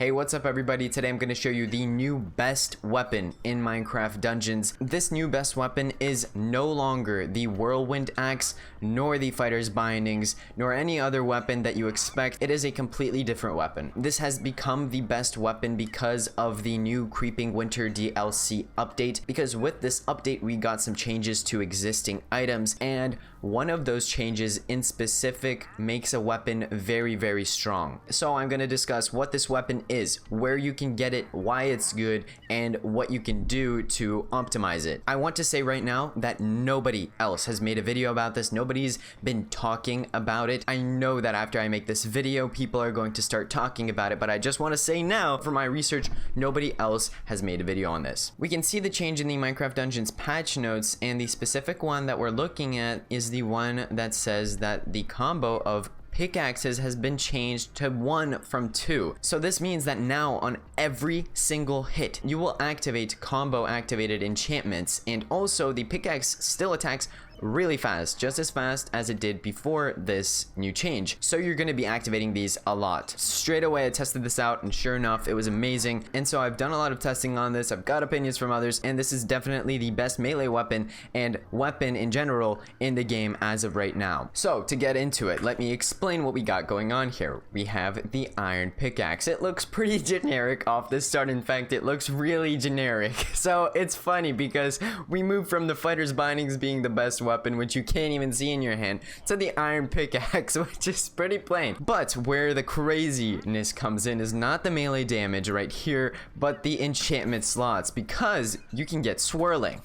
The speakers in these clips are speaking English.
Hey, what's up everybody? Today I'm going to show you the new best weapon in Minecraft Dungeons. This new best weapon is no longer the Whirlwind Axe, nor the Fighter's Bindings, nor any other weapon that you expect. It is a completely different weapon. This has become the best weapon because of the new Creeping Winter DLC update, because with this update we got some changes to existing items, and one of those changes in specific makes a weapon very, very strong. So I'm going to discuss what this weapon is, where you can get it, why it's good, and what you can do to optimize it. I want to say right now that nobody else has made a video about this. Nobody's been talking about it. I know that after I make this video, people are going to start talking about it, but I just want to say now, for my research, nobody else has made a video on this. We can see the change in the Minecraft Dungeons patch notes, and the specific one that we're looking at is the one that says that the combo of pickaxes has been changed to 1 from 2. So this means that now on every single hit you will activate combo activated enchantments, and also the pickaxe still attacks really fast, just as fast as it did before this new change. So you're going to be activating these a lot. Straight away I tested this out, and sure enough it was amazing. And so I've done a lot of testing on this, I've got opinions from others, and this is definitely the best melee weapon and weapon in general in the game as of right now. So to get into it, let me explain what we got going on here. We have the iron pickaxe. It looks pretty generic off the start. In fact, it looks really generic. So it's funny because we moved from the Fighter's Bindings being the best weapon, which you can't even see in your hand, to the iron pickaxe, which is pretty plain. But where the craziness comes in is not the melee damage right here, but the enchantment slots, because you can get Swirling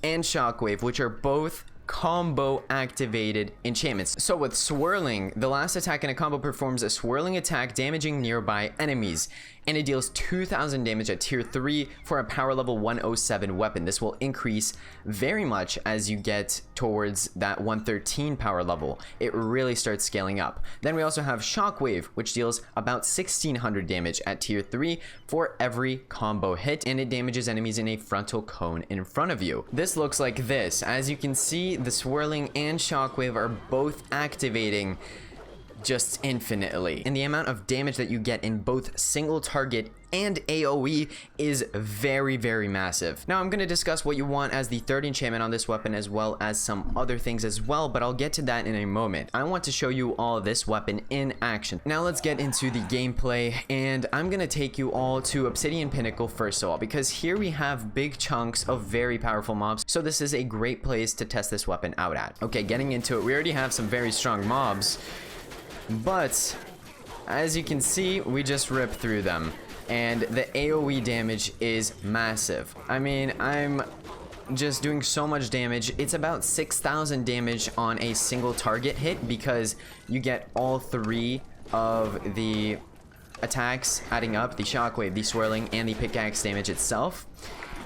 and Shockwave, which are both combo activated enchantments. So with Swirling, the last attack in a combo performs a swirling attack damaging nearby enemies, and it deals 2000 damage at tier 3 for a power level 107 weapon. This will increase very much as you get towards that 113 power level. It really starts scaling up. Then we also have Shockwave, which deals about 1600 damage at tier 3 for every combo hit, and it damages enemies in a frontal cone in front of you. This looks like this. As you can see, the Swirling and Shockwave are both activating just infinitely, and the amount of damage that you get in both single target and AoE is very, very massive. Now I'm going to discuss what you want as the third enchantment on this weapon, as well as some other things as well, but I'll get to that in a moment. I want to show you all this weapon in action. Now let's get into the gameplay, and I'm going to take you all to Obsidian Pinnacle first of all, because here we have big chunks of very powerful mobs, so this is a great place to test this weapon out at. Okay, getting into it, we already have some very strong mobs, but as you can see, we just rip through them, and the AoE damage is massive. I mean, I'm just doing so much damage. It's about 6000 damage on a single target hit, because you get all 3 of the attacks adding up: the Shockwave, the Swirling, and the pickaxe damage itself.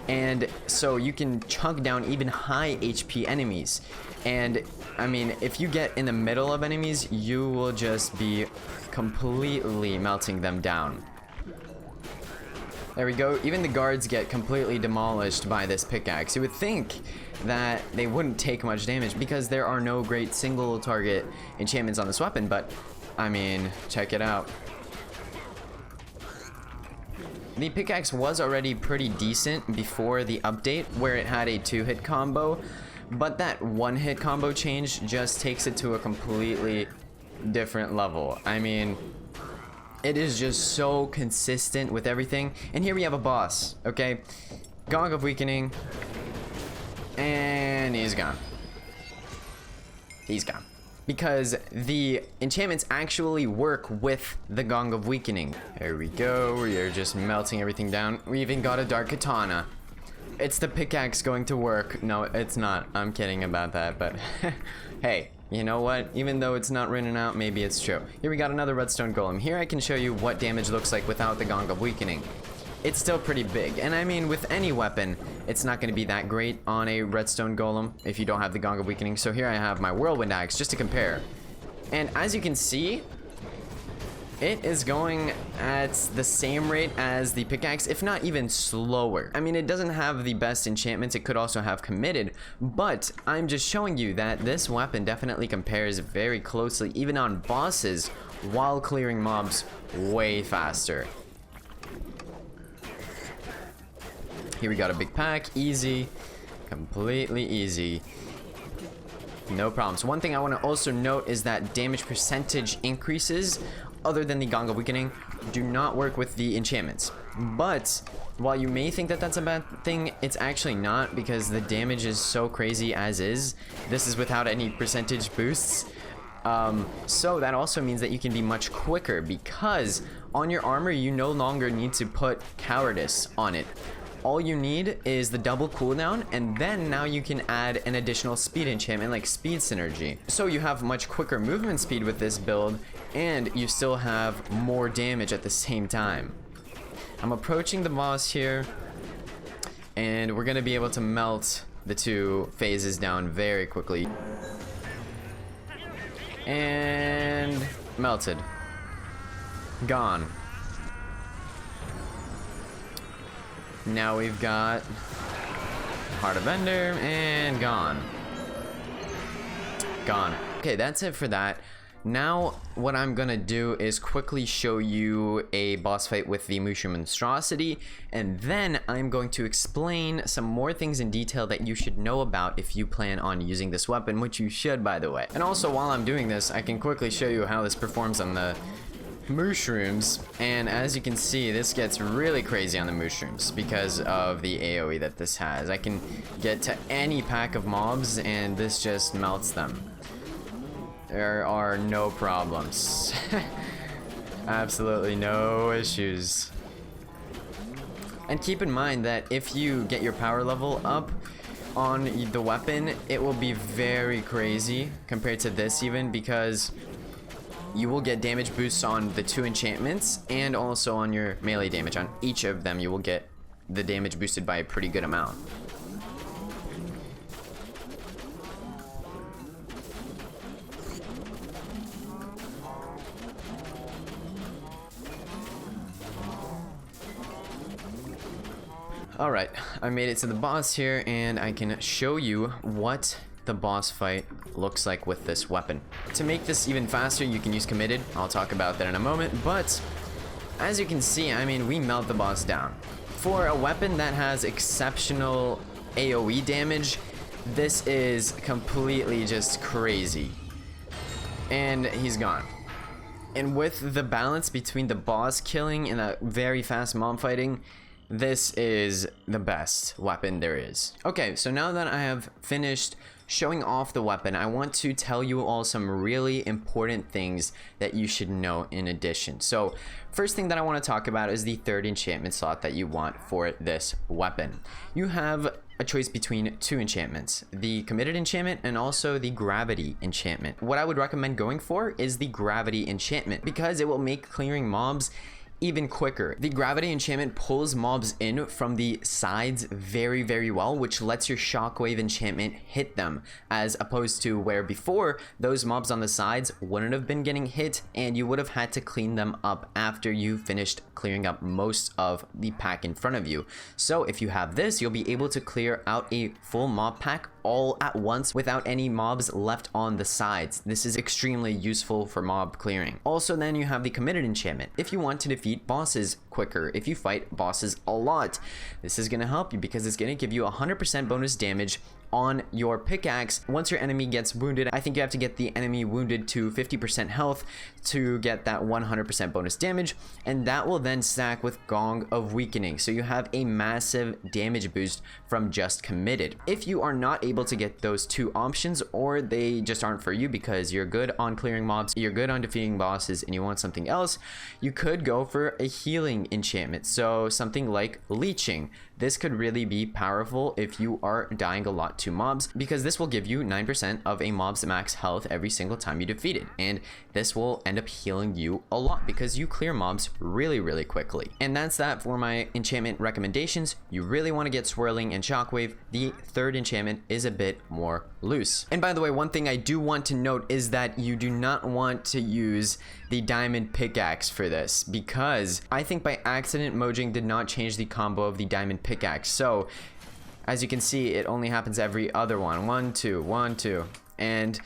And so you can chunk down even high HP enemies. And I mean, if you get in the middle of enemies, you will just be completely melting them down. There we go. Even the guards get completely demolished by this pickaxe. You would think that they wouldn't take much damage because there are no great single target enchantments on this weapon, but I mean, check it out. The pickaxe was already pretty decent before the update, where it had a 2-hit combo, but that 1-hit combo change just takes it to a completely different level. I mean, it is just so consistent with everything. And here we have a boss, okay? Gong of Weakening, and he's gone. He's gone. Because the enchantments actually work with the Gong of Weakening. There we go, we are just melting everything down. We even got a Dark Katana. It's the pickaxe going to work. No, it's not. I'm kidding about that, but hey, you know what? Even though it's not written out, maybe it's true. Here we got another redstone golem. Here I can show you what damage looks like without the Gong of Weakening. It's still pretty big, and I mean, with any weapon, it's not going to be that great on a redstone golem if you don't have the Gong of Weakening. So here I have my Whirlwind Axe just to compare, and as you can see, it is going at the same rate as the pickaxe, if not even slower. I mean, it doesn't have the best enchantments. It could also have committed, but I'm just showing you that this weapon definitely compares very closely, even on bosses, while clearing mobs way faster. Here we got a big pack. Easy. Completely easy. No problems. One thing I want to also note is that damage percentage increases, other than the Gong of Weakening, do not work with the enchantments. But while you may think that that's a bad thing, it's actually not, because the damage is so crazy as is. This is without any percentage boosts. So that also means that you can be much quicker, because on your armor you no longer need to put cowardice on it. All you need is the double cooldown, and then now you can add an additional speed enchantment like speed synergy. So you have much quicker movement speed with this build, and you still have more damage at the same time. I'm approaching the boss here, and we're gonna be able to melt the two phases down very quickly. And melted. Gone. Now we've got Heart of Ender, and gone. Gone. Okay, that's it for that. Now, what I'm gonna do is quickly show you a boss fight with the Mushroom Monstrosity, and then I'm going to explain some more things in detail that you should know about if you plan on using this weapon, which you should, by the way. And also, while I'm doing this, I can quickly show you how this performs on the mushrooms, and as you can see, this gets really crazy on the mushrooms because of the AoE that this has. I can get to any pack of mobs and this just melts them. There are no problems. Absolutely no issues. And keep in mind that if you get your power level up on the weapon, it will be very crazy compared to this, even, because you will get damage boosts on the two enchantments and also on your melee damage. On each of them, you will get the damage boosted by a pretty good amount. Alright, I made it to the boss here, and I can show you what the boss fight looks like with this weapon. To make this even faster, you can use Committed. I'll talk about that in a moment, but as you can see, I mean, we melt the boss down. For a weapon that has exceptional AoE damage, this is completely just crazy. And he's gone. And with the balance between the boss killing and a very fast mob fighting, this is the best weapon there is. Okay, so now that I have finished showing off the weapon, I want to tell you all some really important things that you should know in addition. So first thing that I want to talk about is the third enchantment slot that you want for this weapon. You have a choice between two enchantments, the Committed enchantment and also the Gravity enchantment. What I would recommend going for is the Gravity enchantment, because it will make clearing mobs even quicker. The Gravity enchantment pulls mobs in from the sides very, very well, which lets your Shockwave enchantment hit them, as opposed to where before those mobs on the sides wouldn't have been getting hit and you would have had to clean them up after you finished clearing up most of the pack in front of you. So if you have this, you'll be able to clear out a full mob pack all at once without any mobs left on the sides. This is extremely useful for mob clearing. Also, then you have the Committed enchantment. If you want to defeat bosses quicker, if you fight bosses a lot, this is going to help you because it's going to give you 100% bonus damage on your pickaxe. Once your enemy gets wounded, I think you have to get the enemy wounded to 50% health to get that 100% bonus damage, and that will then stack with Gong of Weakening, so you have a massive damage boost from just Committed. If you are not able to get those two options, or they just aren't for you because you're good on clearing mobs, you're good on defeating bosses, and you want something else, you could go for a healing enchantment, so something like Leeching. This could really be powerful if you are dying a lot to mobs, because this will give you 9% of a mob's max health every single time you defeat it, and this will end up healing you a lot because you clear mobs really, really quickly. And that's that for my enchantment recommendations. You really want to get Swirling and Shockwave. The third enchantment is a bit more loose. And by the way, one thing I do want to note is that you do not want to use the Diamond Pickaxe for this, because I think by accident Mojang did not change the combo of the Diamond Pickaxe. So as you can see, it only happens every other one. 1, 2, 1, 2. and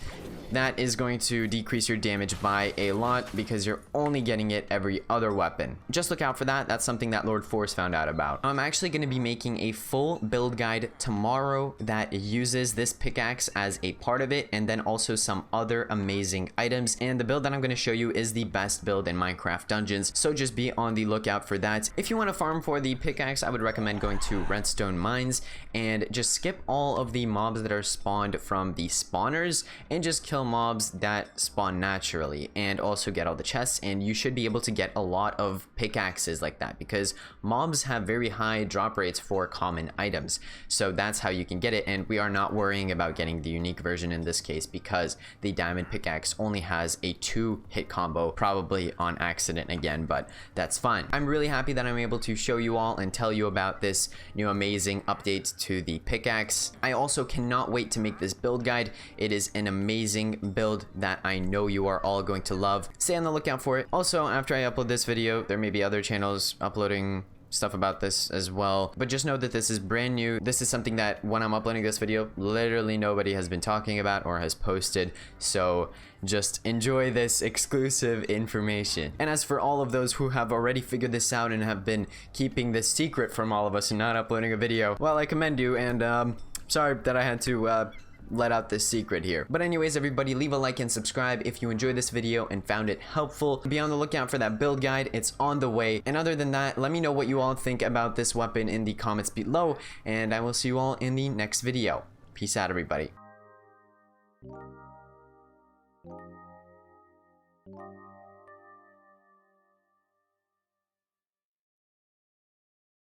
that is going to decrease your damage by a lot because you're only getting it every other weapon. Just look out for that. That's something that Lord Force found out about. I'm actually going to be making a full build guide tomorrow that uses this pickaxe as a part of it, and then also some other amazing items. And the build that I'm going to show you is the best build in Minecraft Dungeons, so just be on the lookout for that. If you want to farm for the pickaxe, I would recommend going to redstone mines and just skip all of the mobs that are spawned from the spawners and just kill mobs that spawn naturally, and also get all the chests, and you should be able to get a lot of pickaxes like that because mobs have very high drop rates for common items. So that's how you can get it, and we are not worrying about getting the unique version in this case because the diamond pickaxe only has a 2-hit combo, probably on accident again, but that's fine. I'm really happy that I'm able to show you all and tell you about this new amazing update to the pickaxe. I also cannot wait to make this build guide. It is an amazing build that I know you are all going to love. Stay on the lookout for it. Also, after I upload this video, there may be other channels uploading stuff about this as well, but just know that this is brand new. This is something that when I'm uploading this video, literally nobody has been talking about or has posted, so just enjoy this exclusive information. And as for all of those who have already figured this out and have been keeping this secret from all of us and not uploading a video, well, I commend you, and sorry that I had to let out this secret here. But anyways, everybody, leave a like and subscribe if you enjoyed this video and found it helpful. Be on the lookout for that build guide. It's on the way. And other than that, let me know what you all think about this weapon in the comments below, and I will see you all in the next video. Peace out, everybody.